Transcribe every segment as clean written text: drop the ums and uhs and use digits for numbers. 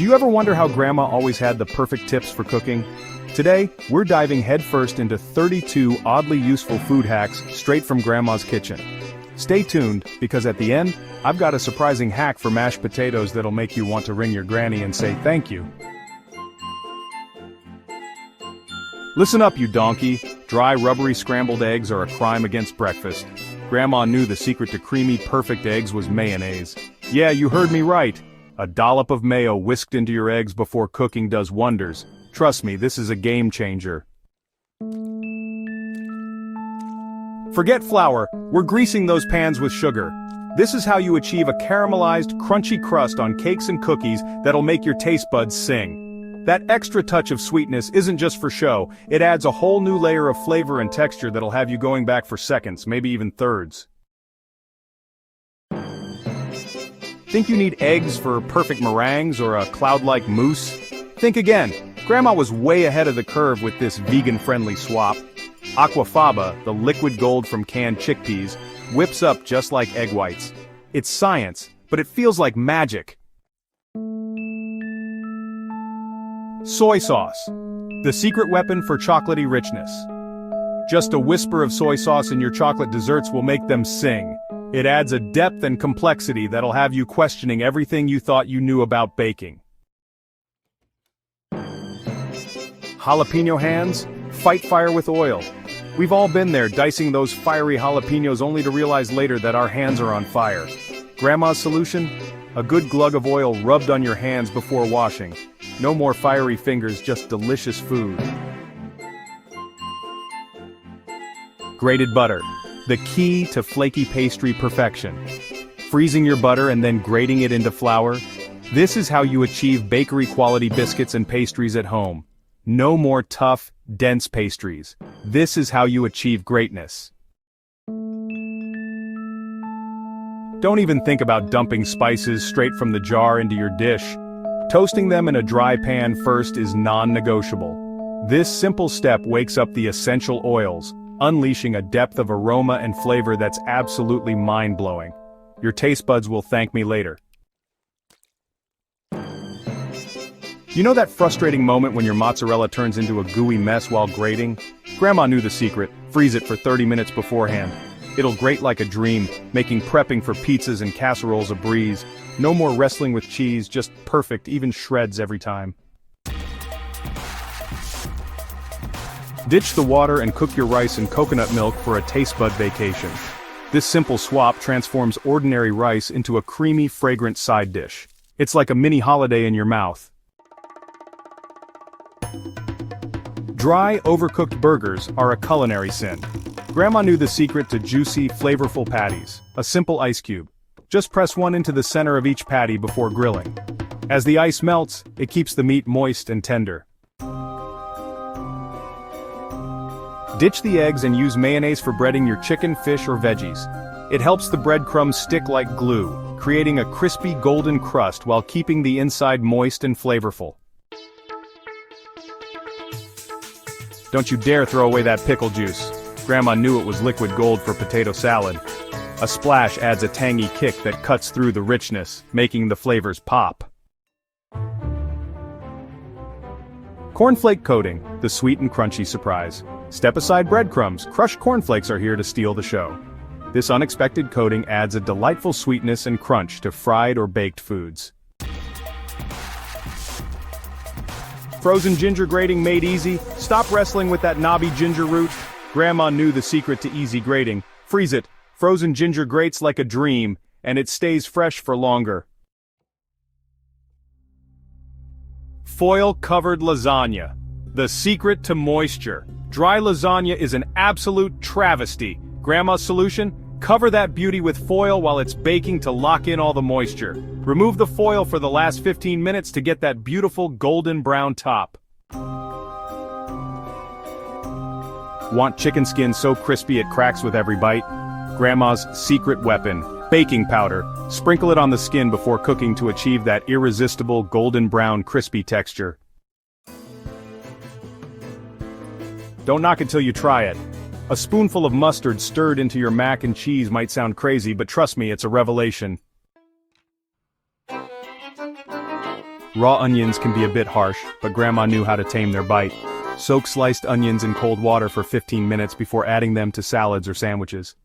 Do you ever wonder how Grandma always had the perfect tips for cooking? Today, we're diving headfirst into 32 oddly useful food hacks straight from Grandma's kitchen. Stay tuned, because at the end, I've got a surprising hack for mashed potatoes that'll make you want to ring your granny and say thank you. Listen up, you donkey. Dry, rubbery scrambled eggs are a crime against breakfast. Grandma knew the secret to creamy, perfect eggs was mayonnaise. Yeah, you heard me right. A dollop of mayo whisked into your eggs before cooking does wonders. Trust me, this is a game changer. Forget flour, we're greasing those pans with sugar. This is how you achieve a caramelized, crunchy crust on cakes and cookies that'll make your taste buds sing. That extra touch of sweetness isn't just for show, it adds a whole new layer of flavor and texture that'll have you going back for seconds, maybe even thirds. Think you need eggs for perfect meringues or a cloud-like mousse? Think again. Grandma was way ahead of the curve with this vegan-friendly swap. Aquafaba, the liquid gold from canned chickpeas, whips up just like egg whites. It's science, but it feels like magic. Soy sauce. The secret weapon for chocolatey richness. Just a whisper of soy sauce in your chocolate desserts will make them sing. It adds a depth and complexity that'll have you questioning everything you thought you knew about baking. Jalapeno hands? Fight fire with oil. We've all been there, dicing those fiery jalapenos only to realize later that our hands are on fire. Grandma's solution? A good glug of oil rubbed on your hands before washing. No more fiery fingers, just delicious food. Grated butter. The key to flaky pastry perfection. Freezing your butter and then grating it into flour. This is how you achieve bakery-quality biscuits and pastries at home. No more tough, dense pastries. This is how you achieve greatness. Don't even think about dumping spices straight from the jar into your dish. Toasting them in a dry pan first is non-negotiable. This simple step wakes up the essential oils, unleashing a depth of aroma and flavor that's absolutely mind-blowing. Your taste buds will thank me later. You know that frustrating moment when your mozzarella turns into a gooey mess while grating? Grandma knew the secret. Freeze it for 30 minutes beforehand. It'll grate like a dream, making prepping for pizzas and casseroles a breeze. No more wrestling with cheese, just perfect, even shreds every time. Ditch the water and cook your rice in coconut milk for a taste bud vacation. This simple swap transforms ordinary rice into a creamy, fragrant side dish. It's like a mini holiday in your mouth. Dry, overcooked burgers are a culinary sin. Grandma knew the secret to juicy, flavorful patties. A simple ice cube. Just press one into the center of each patty before grilling. As the ice melts, it keeps the meat moist and tender. Ditch the eggs and use mayonnaise for breading your chicken, fish, or veggies. It helps the breadcrumbs stick like glue, creating a crispy golden crust while keeping the inside moist and flavorful. Don't you dare throw away that pickle juice. Grandma knew it was liquid gold for potato salad. A splash adds a tangy kick that cuts through the richness, making the flavors pop. Cornflake coating, the sweet and crunchy surprise. Step aside breadcrumbs, crushed cornflakes are here to steal the show. This unexpected coating adds a delightful sweetness and crunch to fried or baked foods. Frozen ginger grating made easy. Stop wrestling with that knobby ginger root. Grandma knew the secret to easy grating. Freeze it. Frozen ginger grates like a dream, and it stays fresh for longer. Foil-covered lasagna. The secret to moisture. Dry lasagna is an absolute travesty. Grandma's solution? Cover that beauty with foil while it's baking to lock in all the moisture. Remove the foil for the last 15 minutes to get that beautiful golden brown top. Want chicken skin so crispy it cracks with every bite? Grandma's secret weapon, baking powder. Sprinkle it on the skin before cooking to achieve that irresistible golden brown crispy texture. Don't knock it till you try it. A spoonful of mustard stirred into your mac and cheese might sound crazy, but trust me, it's a revelation. Raw onions can be a bit harsh, but Grandma knew how to tame their bite. Soak sliced onions in cold water for 15 minutes before adding them to salads or sandwiches.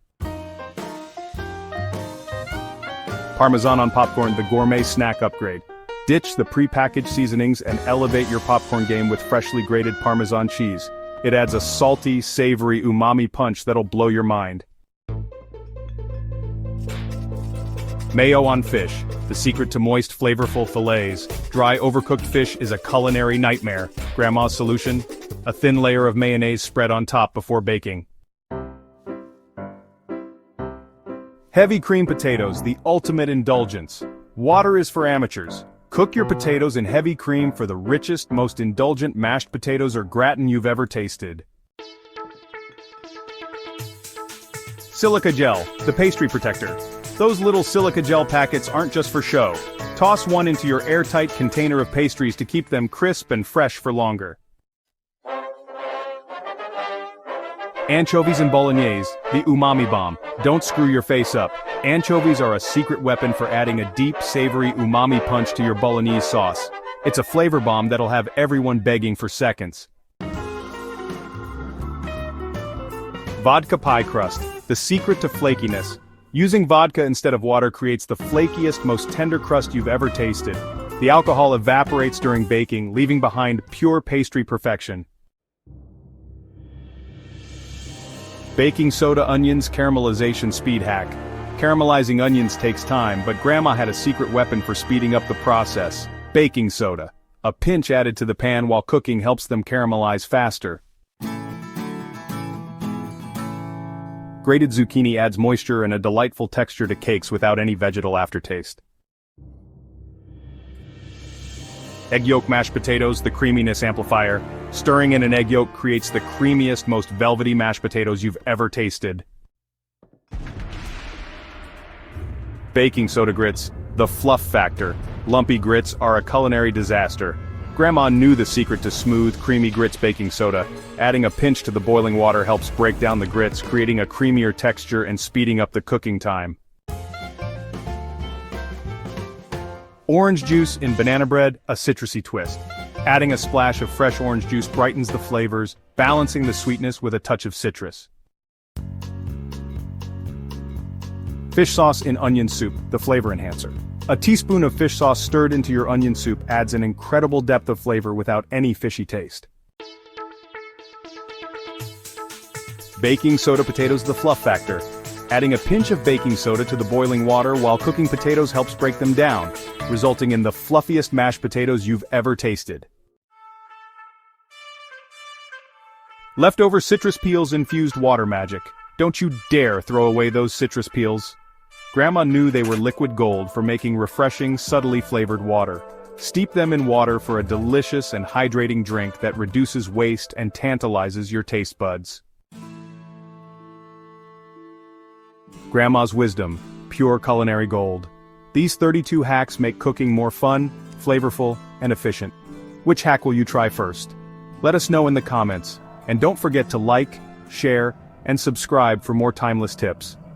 Parmesan on popcorn, the gourmet snack upgrade. Ditch the pre-packaged seasonings and elevate your popcorn game with freshly grated Parmesan cheese. It adds a salty, savory umami punch that'll blow your mind. Mayo on fish, the secret to moist, flavorful fillets. Dry, overcooked fish is a culinary nightmare. Grandma's solution? A thin layer of mayonnaise spread on top before baking. Heavy cream potatoes, the ultimate indulgence. Water is for amateurs. Cook your potatoes in heavy cream for the richest, most indulgent mashed potatoes or gratin you've ever tasted. Silica gel, the pastry protector. Those little silica gel packets aren't just for show. Toss one into your airtight container of pastries to keep them crisp and fresh for longer. Anchovies and bolognese, the Umami Bomb. Don't screw your face up. Anchovies are a secret weapon for adding a deep, savory umami punch to your bolognese sauce. It's a flavor bomb that'll have everyone begging for seconds. Vodka pie crust, the secret to flakiness. Using vodka instead of water creates the flakiest, most tender crust you've ever tasted. The alcohol evaporates during baking, leaving behind pure pastry perfection. Baking soda onions caramelization speed hack. Caramelizing onions takes time, but Grandma had a secret weapon for speeding up the process. Baking soda. A pinch added to the pan while cooking helps them caramelize faster. Grated zucchini adds moisture and a delightful texture to cakes without any vegetal aftertaste. Egg yolk mashed potatoes, the Creaminess Amplifier. Stirring in an egg yolk creates the creamiest, most velvety mashed potatoes you've ever tasted. Baking soda grits, the Fluff Factor. Lumpy grits are a culinary disaster. Grandma knew the secret to smooth, creamy grits baking soda. Adding a pinch to the boiling water helps break down the grits, creating a creamier texture and speeding up the cooking time. Orange juice in banana bread, a citrusy twist. Adding a splash of fresh orange juice brightens the flavors, balancing the sweetness with a touch of citrus. Fish sauce in onion soup, the flavor enhancer. A teaspoon of fish sauce stirred into your onion soup adds an incredible depth of flavor without any fishy taste. Baking soda potatoes, the Fluff Factor. Adding a pinch of baking soda to the boiling water while cooking potatoes helps break them down, resulting in the fluffiest mashed potatoes you've ever tasted. Leftover citrus peels infused water magic. Don't you dare throw away those citrus peels. Grandma knew they were liquid gold for making refreshing, subtly flavored water. Steep them in water for a delicious and hydrating drink that reduces waste and tantalizes your taste buds. Grandma's wisdom, pure culinary gold. These 32 hacks make cooking more fun, flavorful, and efficient. Which hack will you try first? Let us know in the comments, and don't forget to like, share, and subscribe for more timeless tips.